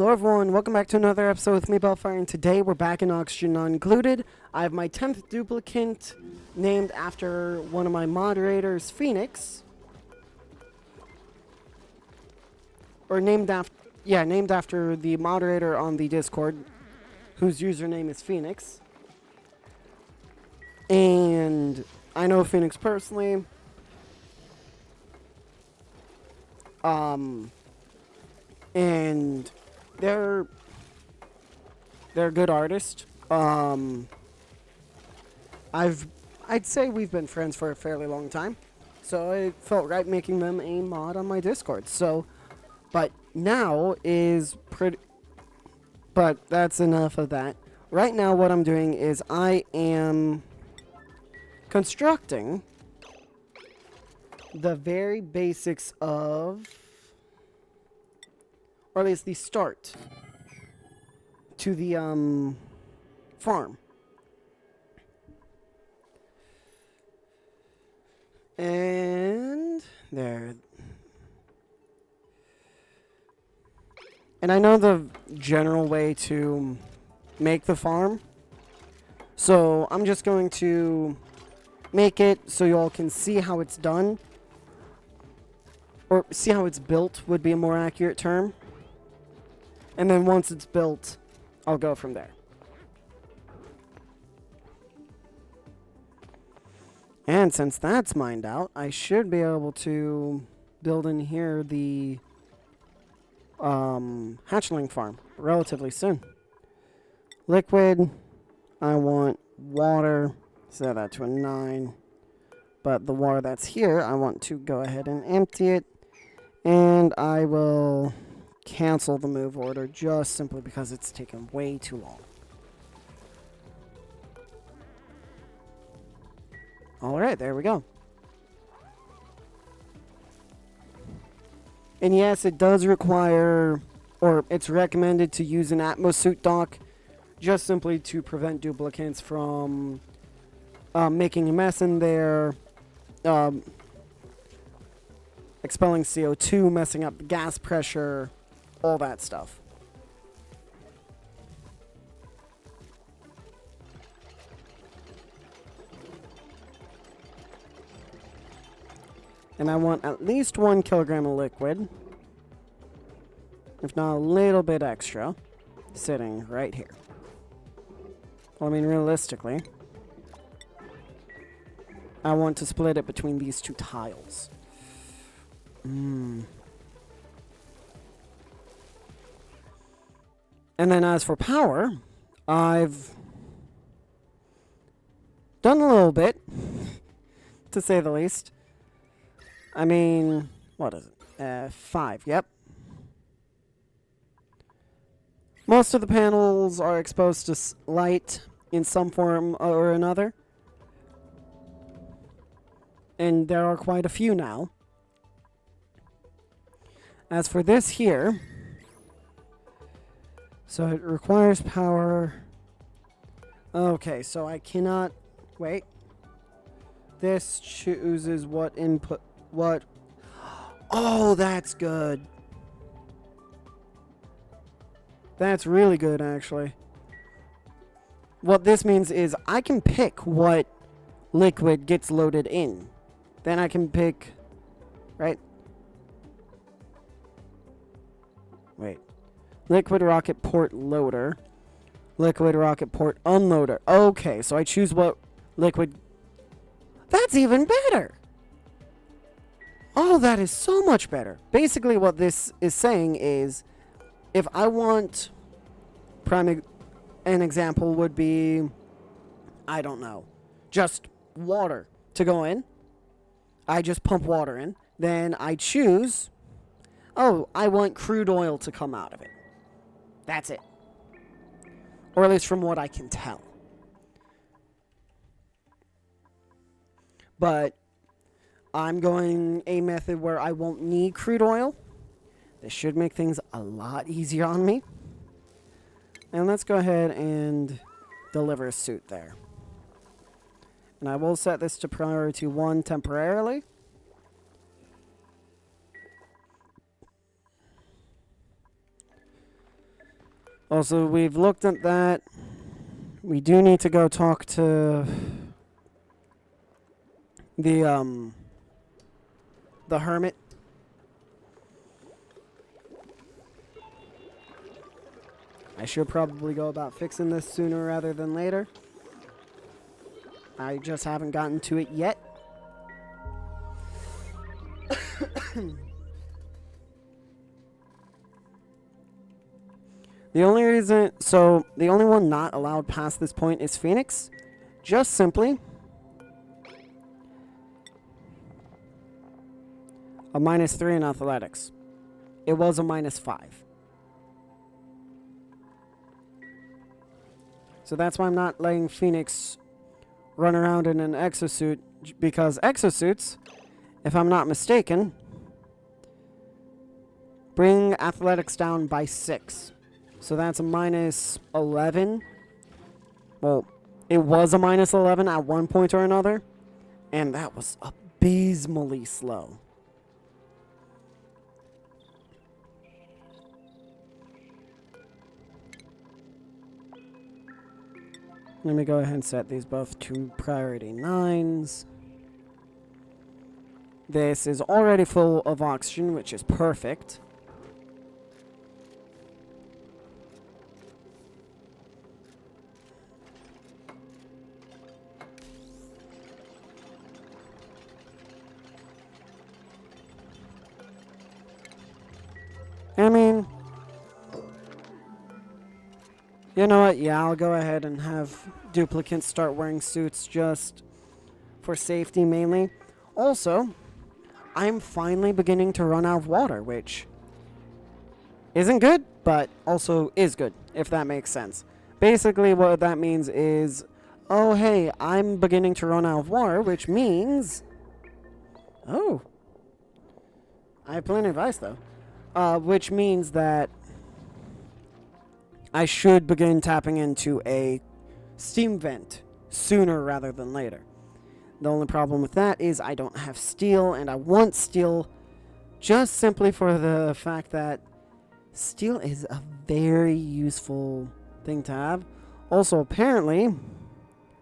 Hello everyone, welcome back to another episode with me, Bellfire, and today we're back in Oxygen Not Included. I have my 10th duplicate named after one of my moderators, Phoenix. Or named after the moderator on the Discord, whose username is Phoenix. And I know Phoenix personally. And they're a good artist. I'd say we've been friends for a fairly long time, so it felt right making them a mod on my Discord. But that's enough of that. Right now, what I'm doing is I am constructing the very basics of, or at least the start to the farm. And there. And I know the general way to make the farm, so I'm just going to make it so you all can see how it's done, or see how it's built would be a more accurate term. And then once it's built, I'll go from there. And since that's mined out, I should be able to build in here the hatchling farm relatively soon. Liquid, I want water, set that to a 9. But the water that's here, I want to go ahead and empty it. And I will cancel the move order just simply because it's taken way too long. Alright, there we go. And yes, it does require, or it's recommended to use an Atmosuit dock, just simply to prevent duplicates from making a mess in there, expelling CO2, messing up the gas pressure, all that stuff. And I want at least 1 kilogram of liquid, if not a little bit extra, sitting right here. Well, I mean, realistically, I want to split it between these two tiles. And then as for power, I've done a little bit, to say the least. I mean, what is it? 5, yep. Most of the panels are exposed to light in some form or another. And there are quite a few now. As for this here, so it requires power. Okay, so I cannot, wait. This chooses what input, what, oh, that's good. That's really good, actually. What this means is I can pick what liquid gets loaded in. Then I can pick, right? Wait. Liquid rocket port loader. Liquid rocket port unloader. Okay, so I choose what liquid. That's even better! Oh, that is so much better. Basically, what this is saying is, if I want, an example would be, I don't know, just water to go in. I just pump water in. Then I choose, oh, I want crude oil to come out of it. That's it. Or at least from what I can tell. But I'm going a method where I won't need crude oil. This should make things a lot easier on me. And let's go ahead and deliver a suit there. And I will set this to priority 1 temporarily. Also, we've looked at that. We do need to go talk to the hermit. I should probably go about fixing this sooner rather than later. I just haven't gotten to it yet. The only one not allowed past this point is Phoenix. Just simply a -3 in athletics. It was a -5. So that's why I'm not letting Phoenix run around in an exosuit, because exosuits, if I'm not mistaken, bring athletics down by 6. So that's a -11. Well, it was a -11 at one point or another, and that was abysmally slow. Let me go ahead and set these both to priority 9s. This is already full of oxygen, which is perfect. I mean, you know what? Yeah, I'll go ahead and have duplicates start wearing suits just for safety mainly. Also, I'm finally beginning to run out of water, which isn't good, but also is good, if that makes sense. Basically, what that means is, oh, hey, I'm beginning to run out of water, which means... Oh. I have plenty of ice, though. Which means that I should begin tapping into a steam vent sooner rather than later. The only problem with that is I don't have steel, and I want steel just simply for the fact that steel is a very useful thing to have. Also, apparently,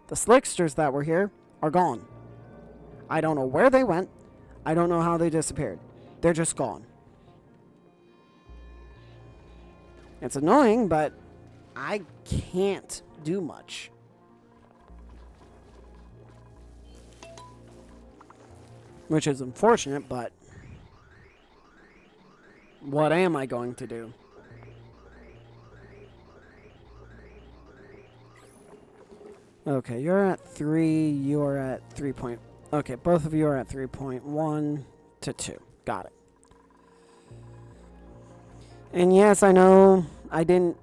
the slicksters that were here are gone. I don't know where they went. I don't know how they disappeared. They're just gone. It's annoying, but I can't do much. Which is unfortunate, but what am I going to do? Okay, you're at 3, you're at 3 point... Okay, both of you are at 3.1 to 2. Got it. And yes, I know I didn't...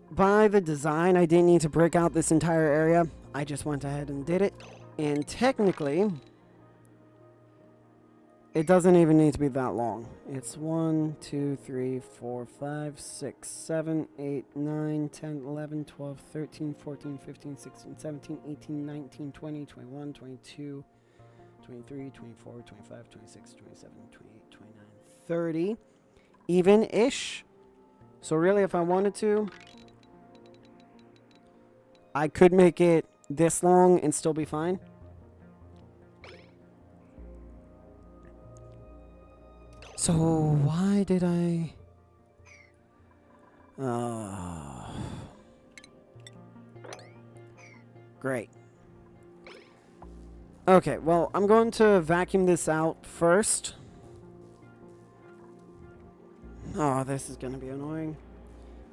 By the design, I didn't need to break out this entire area. I just went ahead and did it. And technically, it doesn't even need to be that long. It's 1, 2, 3, 4, 5, 6, 7, 8, 9, 10, 11, 12, 13, 14, 15, 16, 17, 18, 19, 20, 21, 22, 23, 24, 25, 26, 27, 28, 29, 30. Even-ish. So really, if I wanted to, I could make it this long and still be fine. So why did I... Great. Okay, well, I'm going to vacuum this out first. Oh, this is going to be annoying.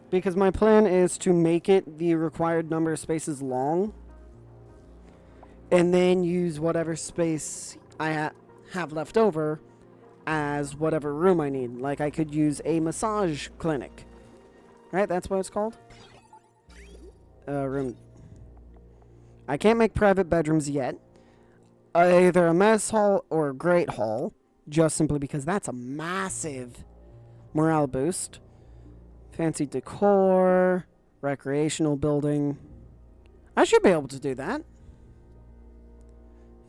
Because my plan is to make it the required number of spaces long. And then use whatever space I have left over as whatever room I need. Like, I could use a massage clinic. Right? That's what it's called? Room. I can't make private bedrooms yet. Either a mess hall or a great hall. Just simply because that's a massive morale boost. Fancy decor. Recreational building. I should be able to do that.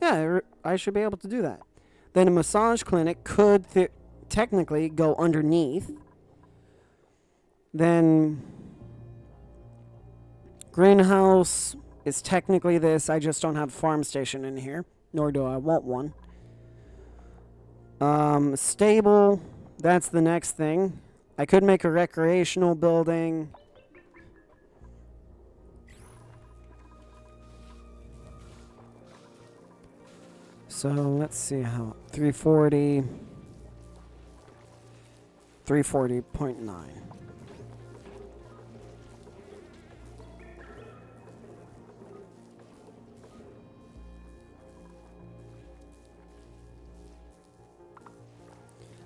Yeah, I should be able to do that. Then a massage clinic could technically go underneath. Then Greenhouse is technically this. I just don't have a farm station in here, nor do I want one. Stable, that's the next thing. I could make a recreational building. So let's see how 340, 340.9.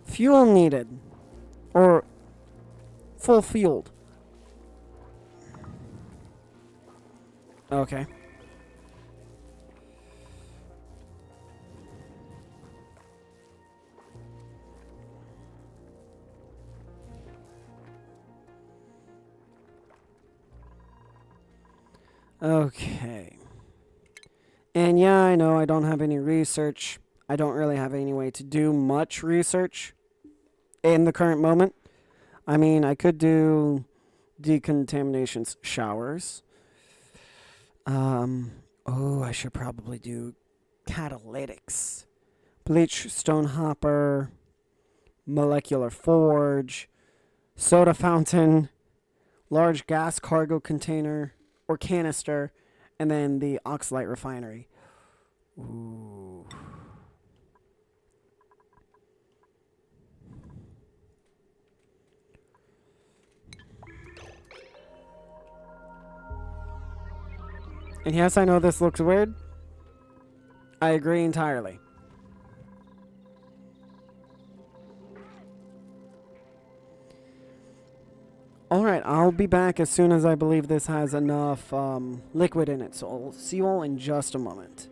Fuel needed. Or full fueled. Okay. Okay. And yeah, I know I don't have any research. I don't really have any way to do much research in the current moment. I mean, I could do decontamination showers. Oh, I should probably do catalytics. Bleach stone hopper, molecular forge, soda fountain, large gas cargo container or canister, and then the oxalite refinery. Ooh. And yes, I know this looks weird. I agree entirely. Alright, I'll be back as soon as I believe this has enough liquid in it. So I'll see you all in just a moment.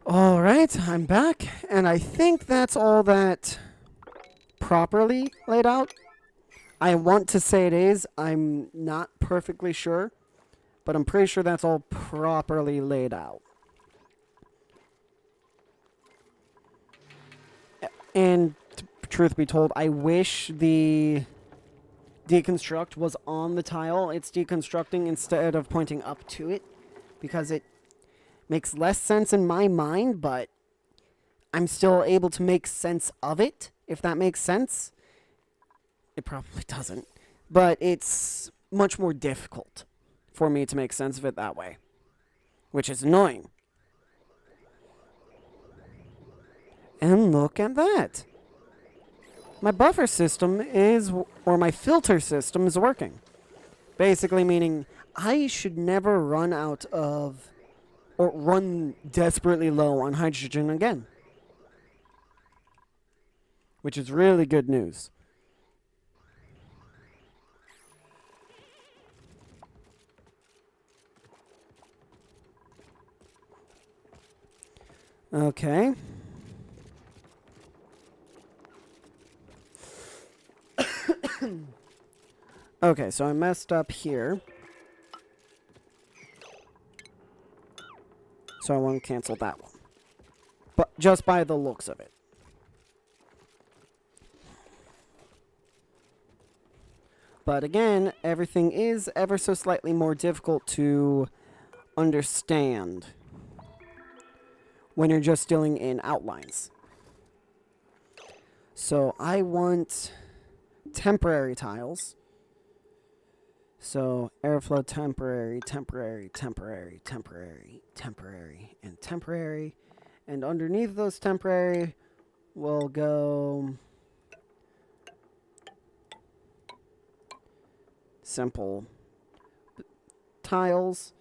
Alright, I'm back. And I think that's all that properly laid out. I want to say it is. I'm not perfectly sure. But I'm pretty sure that's all properly laid out. And truth be told, I wish the deconstruct was on the tile it's deconstructing instead of pointing up to it, because it makes less sense in my mind, but I'm still able to make sense of it, if that makes sense. It probably doesn't, but it's much more difficult for me to make sense of it that way, which is annoying. And look at that. My buffer system is, or my filter system is working. Basically meaning I should never run out of, or run desperately low on hydrogen again. Which is really good news. Okay. Okay, so I messed up here. So I want to cancel that one. But just by the looks of it. But again, everything is ever so slightly more difficult to understand when you're just dealing in outlines. So I want temporary tiles. So airflow temporary, temporary, temporary, temporary, temporary, and temporary. And underneath those temporary, we'll go simple tiles.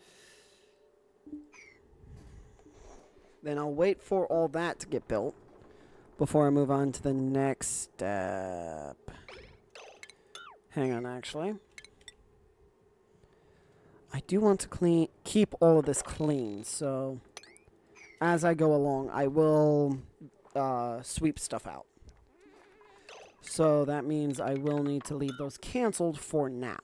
Then I'll wait for all that to get built before I move on to the next step. Hang on, actually. I do want to keep all of this clean, so as I go along, I will sweep stuff out. So that means I will need to leave those canceled for now.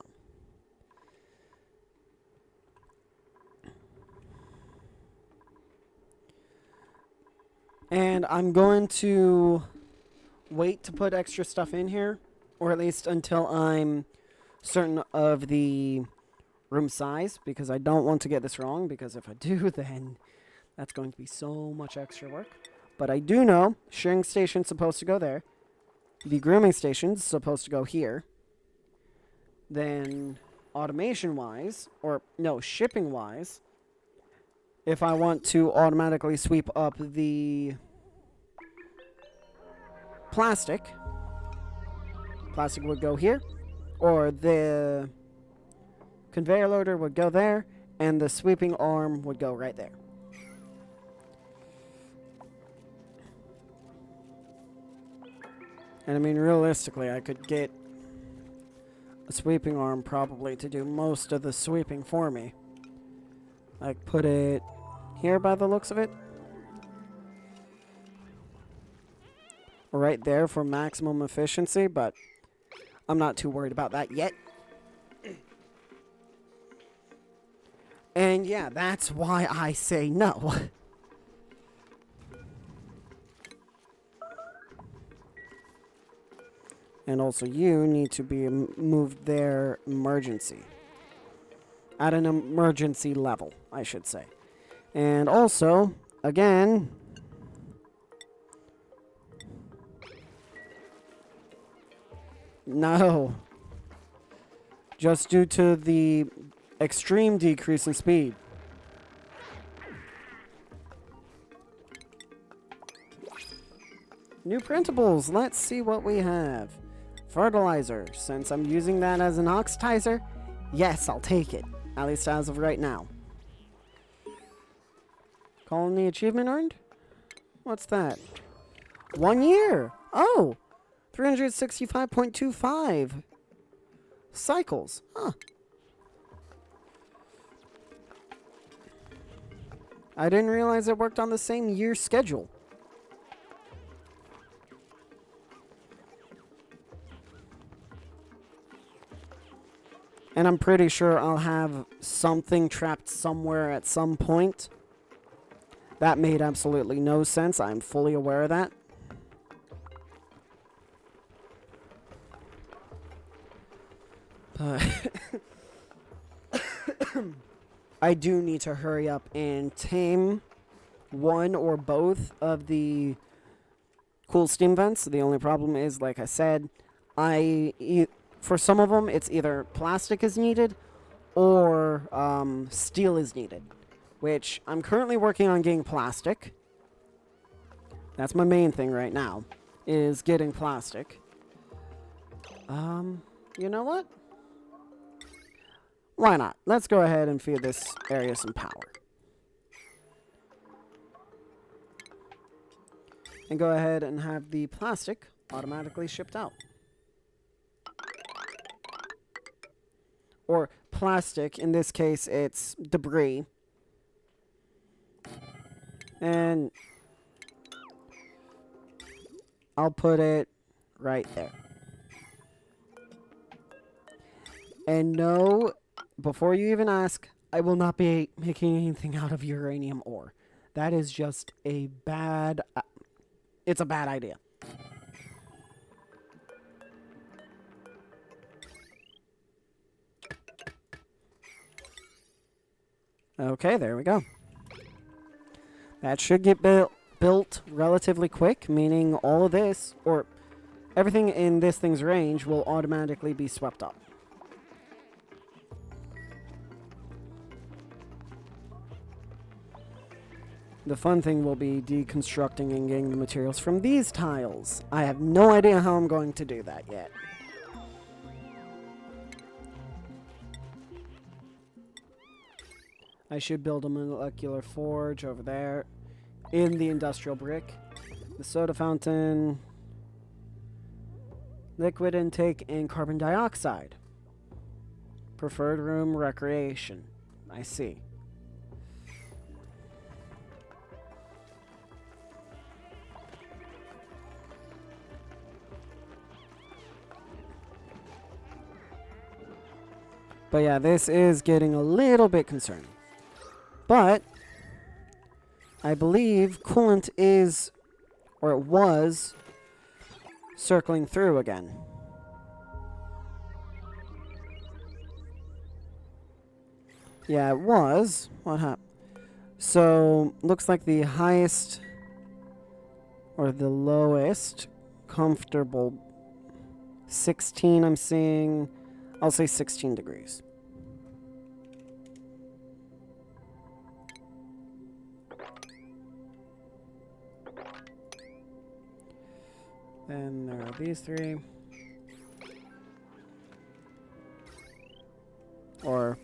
And I'm going to wait to put extra stuff in here, or at least until I'm certain of the room size, because I don't want to get this wrong, because if I do, then that's going to be so much extra work. But I do know shearing station's supposed to go there. The grooming station's supposed to go here. Then automation-wise, or no, shipping-wise, if I want to automatically sweep up the plastic would go here, or the conveyor loader would go there, and the sweeping arm would go right there. And I mean, realistically, I could get a sweeping arm probably to do most of the sweeping for me. Like, put it here by the looks of it. Right there for maximum efficiency, but I'm not too worried about that yet. And yeah, that's why I say no. And also you need to be moved there emergency. At an emergency level, I should say. And also, again, no. Just due to the extreme decrease in speed. New printables. Let's see what we have. Fertilizer. Since I'm using that as an oxidizer, yes, I'll take it. At least as of right now. Colony achievement earned? What's that? 1 year. Oh, 365.25 cycles. Huh. I didn't realize it worked on the same year schedule. And I'm pretty sure I'll have something trapped somewhere at some point. That made absolutely no sense. I'm fully aware of that. But I do need to hurry up and tame one or both of the cool steam vents. The only problem is, like I said, for some of them, it's either plastic is needed or steel is needed, which I'm currently working on getting plastic. That's my main thing right now, is getting plastic. You know what? Why not? Let's go ahead and feed this area some power. And go ahead and have the plastic automatically shipped out. Or plastic, in this case, it's debris. And I'll put it right there. And no, before you even ask, I will not be making anything out of uranium ore. That is just a bad... it's a bad idea. Okay, there we go. That should get built relatively quick, meaning all of this, or everything in this thing's range, will automatically be swept up. The fun thing will be deconstructing and getting the materials from these tiles. I have no idea how I'm going to do that yet. I should build a molecular forge over there in the industrial brick. The soda fountain, liquid intake, and carbon dioxide. Preferred room recreation. I see. But yeah, this is getting a little bit concerning. But I believe coolant is, or it was, circling through again. Yeah, it was. What happened? So, looks like the highest or the lowest comfortable 16 I'm seeing. I'll say 16 degrees. Then there are these three. Or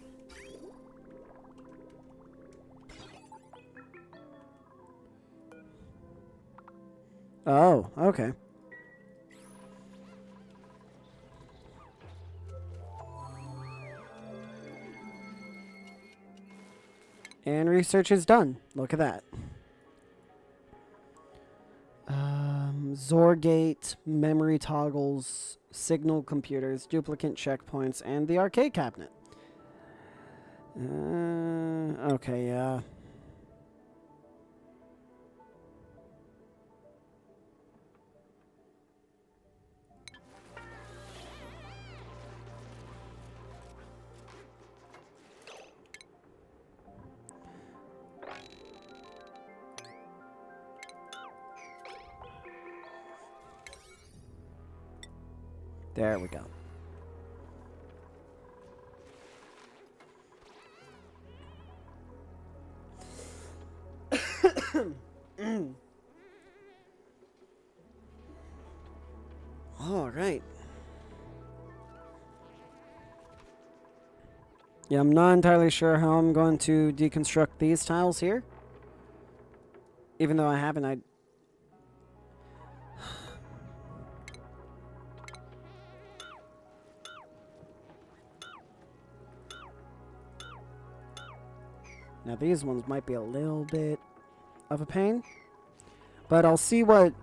oh, okay. And research is done. Look at that. Zorgate, memory toggles, signal computers, duplicate checkpoints, and the arcade cabinet. Okay, yeah. There we go. All right. Yeah, I'm not entirely sure how I'm going to deconstruct these tiles here. Even though I haven't, Now these ones might be a little bit of a pain. But I'll see what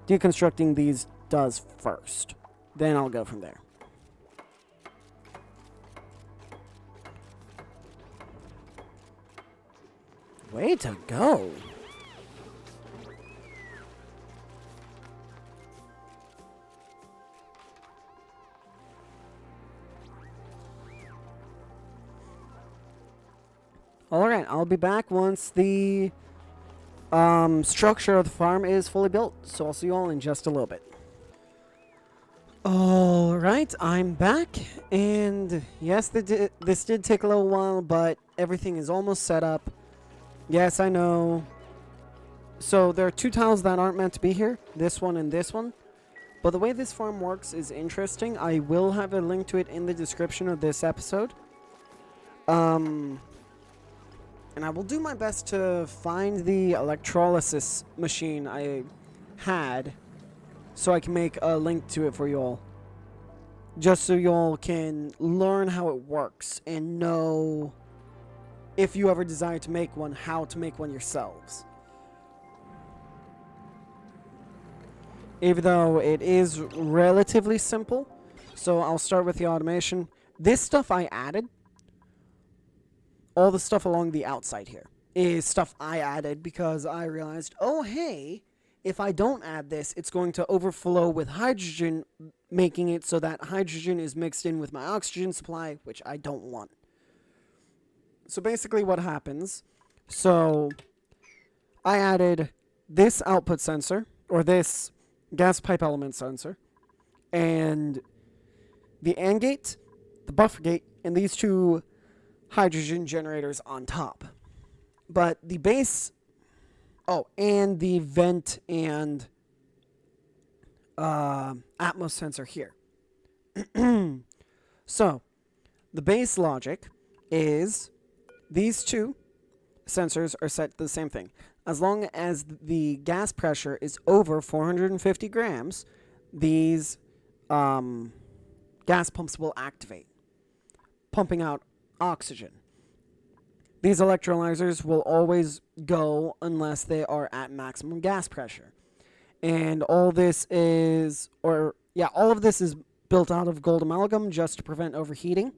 deconstructing these does first. Then I'll go from there. Way to go. Alright, I'll be back once the structure of the farm is fully built. So I'll see you all in just a little bit. Alright, I'm back. And yes, this did take a little while, but everything is almost set up. Yes, I know. So there are two tiles that aren't meant to be here. This one and this one. But the way this farm works is interesting. I will have a link to it in the description of this episode. And I will do my best to find the electrolysis machine I had so I can make a link to it for you all. Just so you all can learn how it works and know, if you ever desire to make one, how to make one yourselves. Even though it is relatively simple. So I'll start with the automation. This stuff I added. All the stuff along the outside here is stuff I added because I realized, oh, hey, if I don't add this, it's going to overflow with hydrogen, making it so that hydrogen is mixed in with my oxygen supply, which I don't want. So basically what happens, so I added this output sensor, or this gas pipe element sensor, and the AND gate, the buffer gate, and these two hydrogen generators on top. But the base, and the vent and Atmos sensor here. So the base logic is these two sensors are set to the same thing. As long as the gas pressure is over 450 grams, these gas pumps will activate, pumping out oxygen. These electrolyzers will always go unless they are at maximum gas pressure. And all this is, all of this is built out of gold amalgam just to prevent overheating.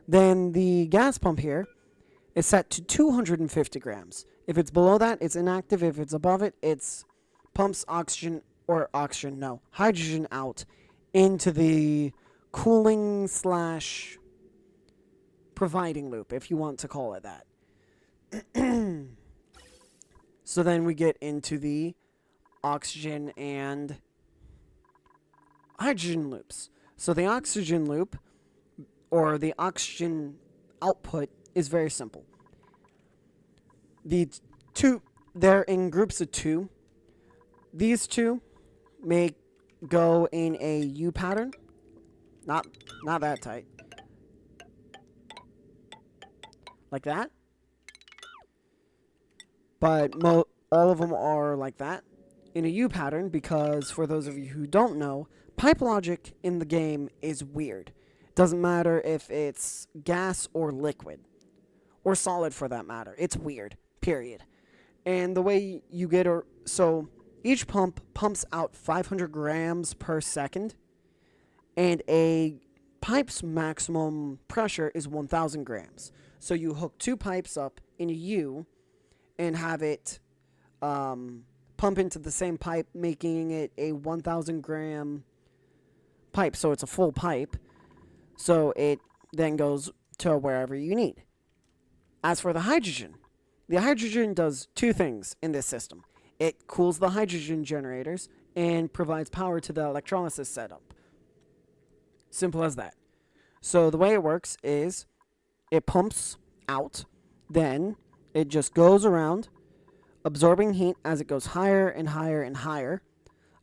Then the gas pump here is set to 250 grams. If it's below that, it's inactive. If it's above it, it's pumps hydrogen out into the cooling / providing loop, if you want to call it that. So then we get into the oxygen and hydrogen loops. So the oxygen loop, or the oxygen output, is very simple. They're in groups of two. These two may go in a U pattern. Not that tight. Like that. But all of them are like that in a U pattern, because for those of you who don't know, pipe logic in the game is weird. It doesn't matter if it's gas or liquid, or solid for that matter. It's weird, period. And the way you get so each pump pumps out 500 grams per second, and a pipe's maximum pressure is 1,000 grams. So you hook two pipes up in a U and have it pump into the same pipe, making it a 1,000 gram pipe. So it's a full pipe. So it then goes to wherever you need. As for the hydrogen does two things in this system. It cools the hydrogen generators and provides power to the electrolysis setup. Simple as that. So the way it works is it pumps out, then it just goes around absorbing heat as it goes higher and higher and higher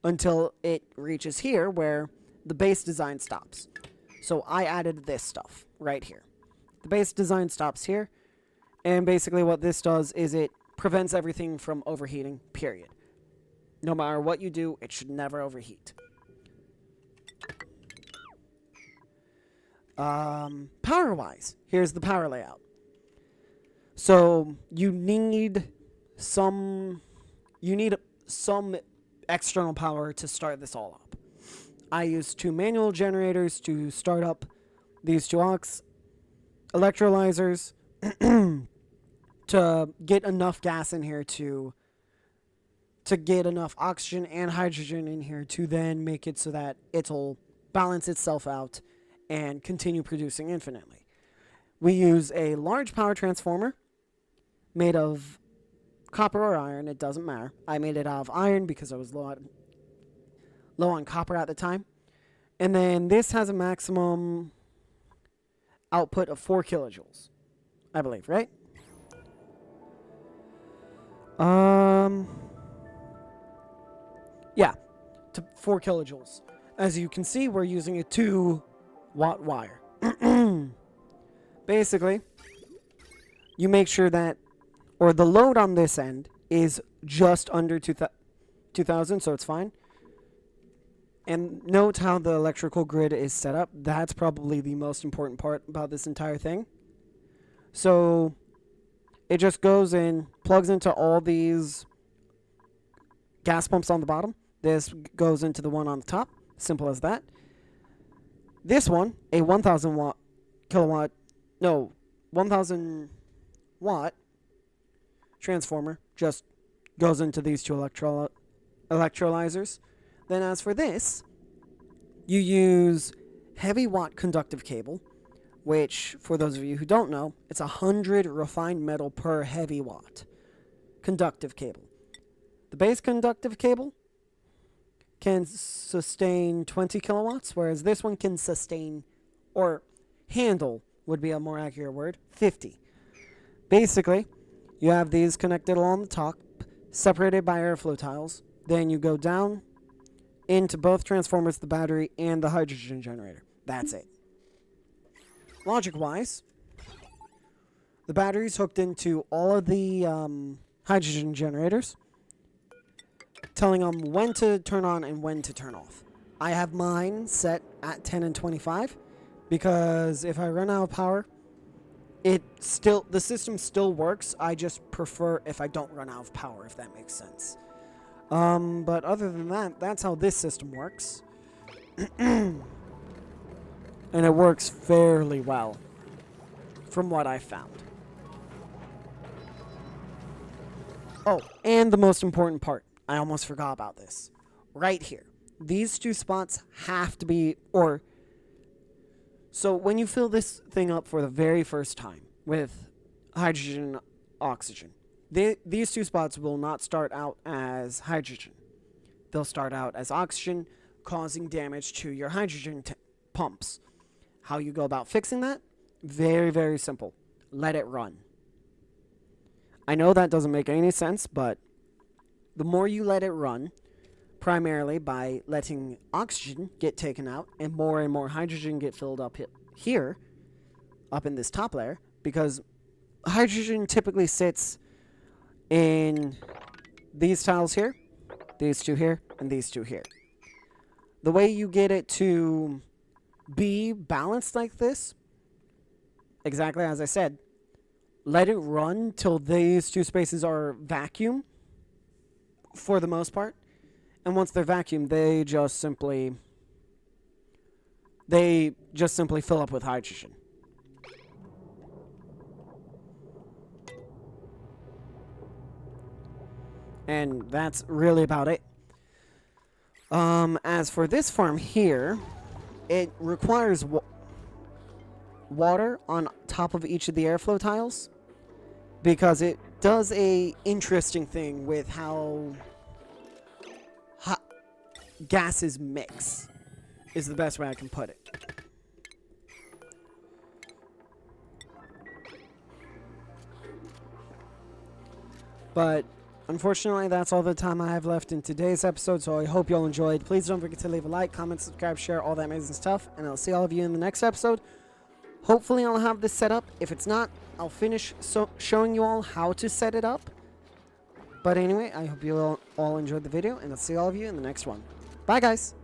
until it reaches here where the base design stops. So I added this stuff right here. The base design stops here, and basically what this does is it prevents everything from overheating, period. No matter what you do, it should never overheat. Power-wise, here's the power layout. So you need some external power to start this all up. I used two manual generators to start up these two electrolyzers to get enough gas in here to get enough oxygen and hydrogen in here to then make it so that it'll balance itself out and continue producing infinitely. We use a large power transformer made of copper or iron, it doesn't matter. I made it out of iron because I was low on copper at the time. And then this has a maximum output of 4 kilojoules, I believe, right? Yeah, to 4 kilojoules. As you can see, we're using a 2-watt wire. Basically, you make sure that, or the load on this end is just under 2,000, so it's fine. And note how the electrical grid is set up. That's probably the most important part about this entire thing. So it just goes in, plugs into all these gas pumps on the bottom. This goes into the one on the top. Simple as that. This one, a 1,000 watt transformer, just goes into these two electrolyzers. Then as for this, you use heavy watt conductive cable, which, for those of you who don't know, it's 100 refined metal per heavy watt conductive cable. The base conductive cable can sustain 20 kilowatts, whereas this one can sustain, or handle would be a more accurate word, 50. Basically, you have these connected along the top, separated by airflow tiles. Then you go down into both transformers, the battery, and the hydrogen generator. That's it. Logic-wise, the battery's hooked into all of the hydrogen generators, telling them when to turn on and when to turn off. I have mine set at 10 and 25 because if I run out of power, the system still works. I just prefer if I don't run out of power, if that makes sense. But other than that, that's how this system works. And it works fairly well, from what I found. Oh, and the most important part. I almost forgot about this. Right here. These two spots have to be, or So when you fill this thing up for the very first time with hydrogen and oxygen, these two spots will not start out as hydrogen. They'll start out as oxygen, causing damage to your hydrogen pumps. How you go about fixing that? Very, very simple. Let it run. I know that doesn't make any sense, but the more you let it run, primarily by letting oxygen get taken out and more hydrogen get filled up here, up in this top layer, because hydrogen typically sits in these tiles here, these two here, and these two here. The way you get it to be balanced like this, exactly as I said, let it run till these two spaces are vacuum for the most part. And once they're vacuum, they just simply fill up with hydrogen. And that's really about it. As for this farm here, it requires water on top of each of the airflow tiles, because it does a interesting thing with how gases mix, is the best way I can put it. But unfortunately, that's all the time I have left in today's episode, so I hope you all enjoyed. Please don't forget to leave a like, comment, subscribe, share, all that amazing stuff, and I'll see all of you in the next episode. Hopefully I'll have this set up. If it's not, I'll finish showing you all how to set it up. But anyway, I hope you all enjoyed the video, and I'll see all of you in the next one. Bye, guys!